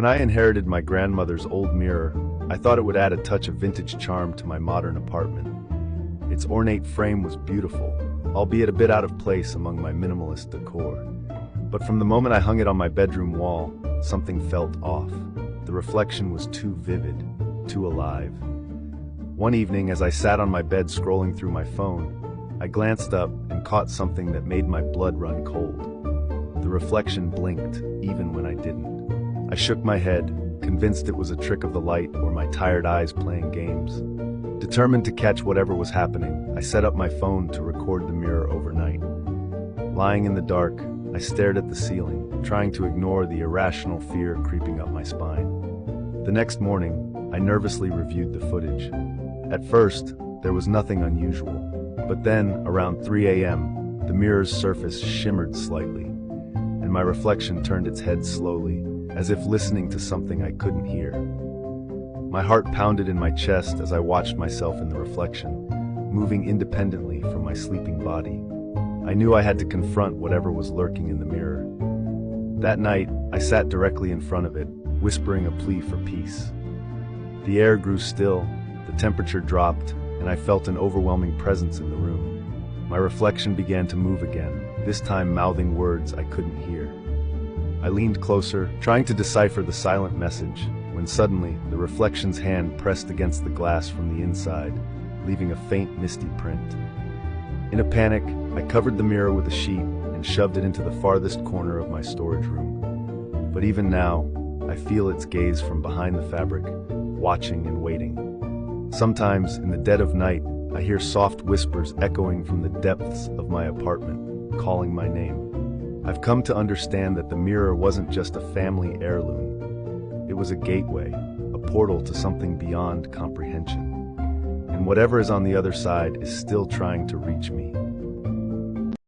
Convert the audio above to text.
When I inherited my grandmother's old mirror, I thought it would add a touch of vintage charm to my modern apartment. Its ornate frame was beautiful, albeit a bit out of place among my minimalist decor. But from the moment I hung it on my bedroom wall, something felt off. The reflection was too vivid, too alive. One evening, as I sat on my bed scrolling through my phone, I glanced up and caught something that made my blood run cold. The reflection blinked, even when I didn't. I shook my head, convinced it was a trick of the light or my tired eyes playing games. Determined to catch whatever was happening, I set up my phone to record the mirror overnight. Lying in the dark, I stared at the ceiling, trying to ignore the irrational fear creeping up my spine. The next morning, I nervously reviewed the footage. At first, there was nothing unusual, but then, around 3 a.m., the mirror's surface shimmered slightly, and my reflection turned its head slowly, as if listening to something I couldn't hear. My heart pounded in my chest as I watched myself in the reflection, moving independently from my sleeping body. I knew I had to confront whatever was lurking in the mirror. That night, I sat directly in front of it, whispering a plea for peace. The air grew still, the temperature dropped, and I felt an overwhelming presence in the room. My reflection began to move again, this time mouthing words I couldn't hear. I leaned closer, trying to decipher the silent message, when suddenly the reflection's hand pressed against the glass from the inside, leaving a faint misty print. In a panic, I covered the mirror with a sheet and shoved it into the farthest corner of my storage room. But even now, I feel its gaze from behind the fabric, watching and waiting. Sometimes, in the dead of night, I hear soft whispers echoing from the depths of my apartment, calling my name. I've come to understand that the mirror wasn't just a family heirloom. It was a gateway, a portal to something beyond comprehension. And whatever is on the other side is still trying to reach me.